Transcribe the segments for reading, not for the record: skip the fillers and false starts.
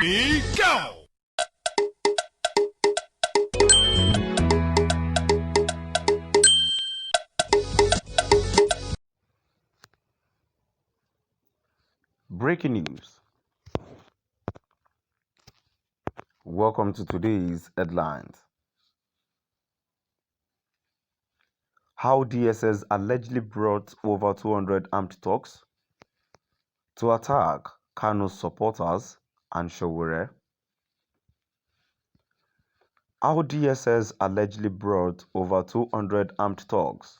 Go! Breaking news. Welcome to today's headlines. How DSS allegedly brought over 200 armed thugs to attack Kanu'S supporters and Showore. How DSS allegedly brought over 200 armed thugs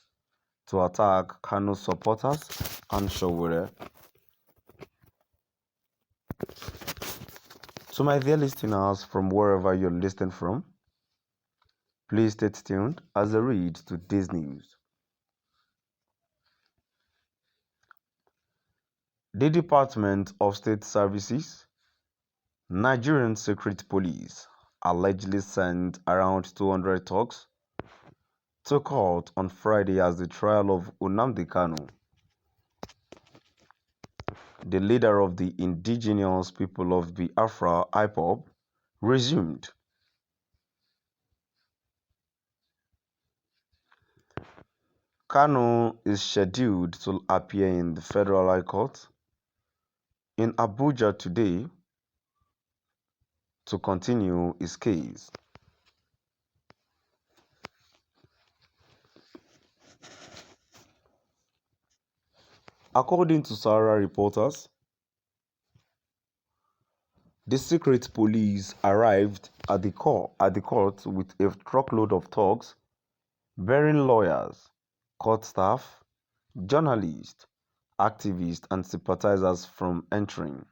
to attack Kanu'S supporters and Showore. To my dear listeners from wherever you're listening from, please stay tuned as I read today's news. The Department of State Services, Nigerian Secret Police, allegedly sent around 200 thugs to court on Friday as the trial of Nnamdi Kanu, the leader of the indigenous people of Biafra IPOB, resumed. Kanu is scheduled to appear in the Federal High Court in Abuja today to continue his case. According to Sahara reporters, the secret police arrived at the court with a truckload of thugs bearing lawyers, court staff, journalists, activists, and sympathizers from entering.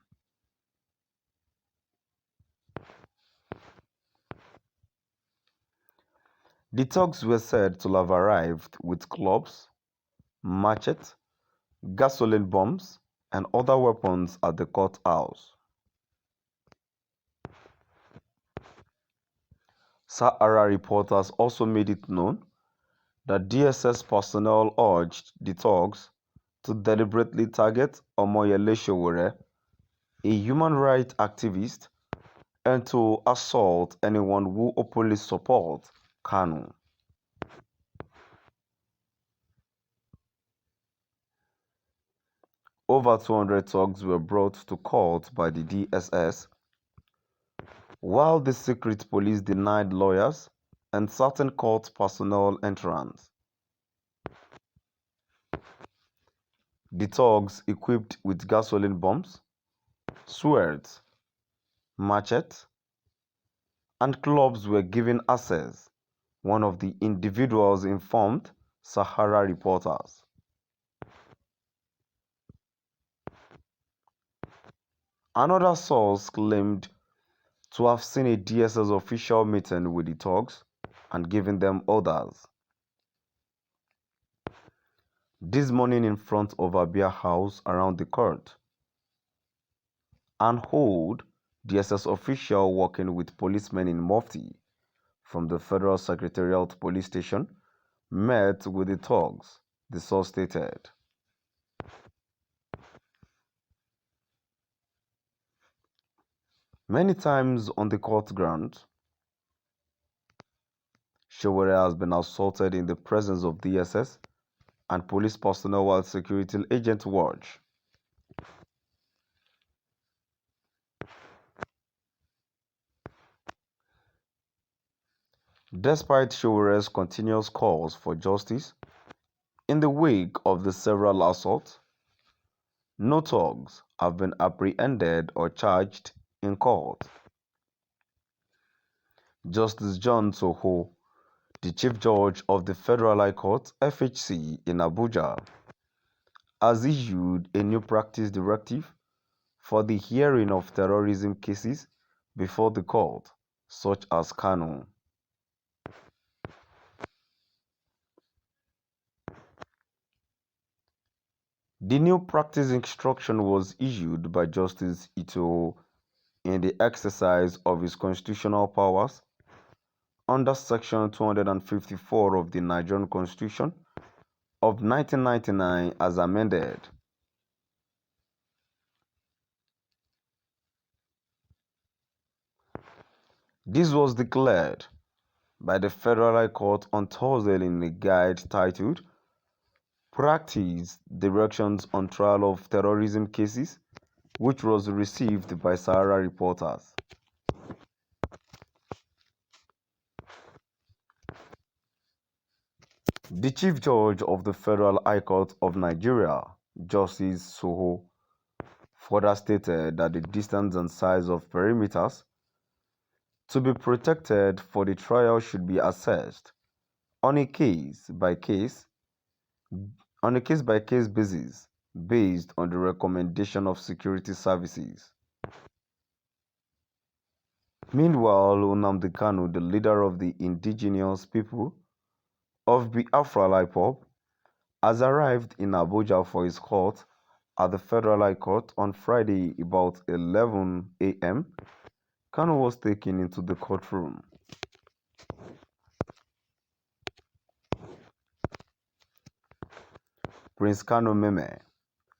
The thugs were said to have arrived with clubs, machetes, gasoline bombs, and other weapons at the courthouse. Sahara reporters also made it known that DSS personnel urged the thugs to deliberately target Omoyele Sowore, a human rights activist, and to assault anyone who openly supports Kanu. Over 200 thugs were brought to court by the DSS, while the secret police denied lawyers and certain court personnel entrance. The thugs, equipped with gasoline bombs, swords, machetes, and clubs, were given access, one of the individuals informed Sahara reporters. Another source claimed to have seen a DSS official meeting with the thugs and giving them orders. This morning in front of Abia House around the court, an old DSS official working with policemen in Mufti from the Federal Secretariat Police Station met with the thugs, the source stated. Many times on the court ground, Showore has been assaulted in the presence of DSS and police personnel while security agents watch. Despite Showore's continuous calls for justice, in the wake of the several assaults, no thugs have been apprehended or charged in court. Justice John Soho, the Chief Judge of the Federal High Court (FHC) in Abuja, has issued a new practice directive for the hearing of terrorism cases before the court, such as Kanu. The new practice instruction was issued by Justice Ito in the exercise of his constitutional powers under Section 254 of the Nigerian Constitution of 1999 as amended. This was declared by the Federal High Court on Thursday in a guide titled "Practice Directions on Trial of Terrorism Cases," which was received by Sahara reporters. The Chief Judge of the Federal High Court of Nigeria, Justice Soho, further stated that the distance and size of perimeters to be protected for the trial should be assessed on a case-by-case basis based on the recommendation of security services. Meanwhile, Nnamdi Kanu, the leader of the indigenous people of Biafra IPOB, has arrived in Abuja for his court at the Federal High Court on Friday about 11 a.m. Kanu was taken into the courtroom. Prince Kanu Meme,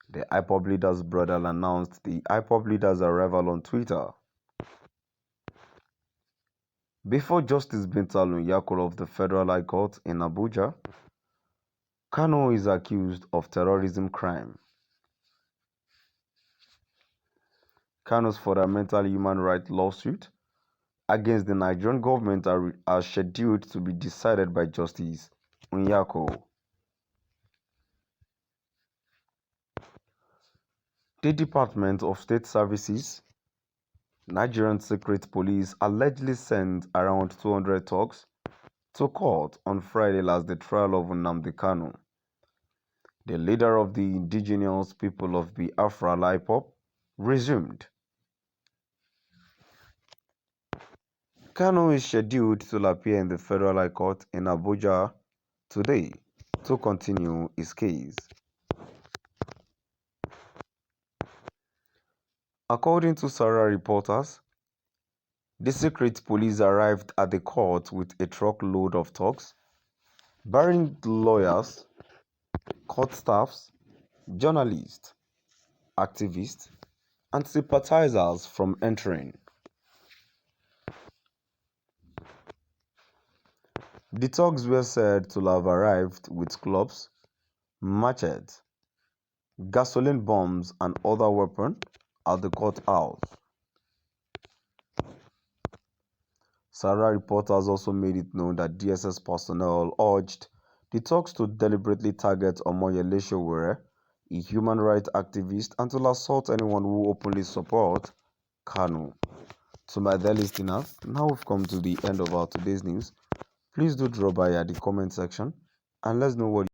the IPOB leader's brother, announced the IPOB leader's arrival on Twitter. Before Justice Bintalu Nyako of the Federal High Court in Abuja, Kanu is accused of terrorism crime. Kanu's fundamental human rights lawsuit against the Nigerian government are scheduled to be decided by Justice Nyako. The Department of State Services, Nigerian Secret Police, allegedly sent around 200 thugs to court on Friday as the trial of Nnamdi Kanu, the leader of the indigenous people of Biafra IPOB, resumed. Kanu is scheduled to appear in the Federal High Court in Abuja today to continue his case. According to Sahara reporters, the secret police arrived at the court with a truckload of thugs, barring lawyers, court staffs, journalists, activists, and sympathizers from entering. The thugs were said to have arrived with clubs, machetes, gasoline bombs, and other weapons at the courthouse. Sahara reporters also made it known that DSS personnel urged the thugs to deliberately target Omoyele Sowore, a human rights activist, and to assault anyone who openly supports Kanu. To my dear listeners, now we've come to the end of our today's news. Please do drop by at the comment section and let's know what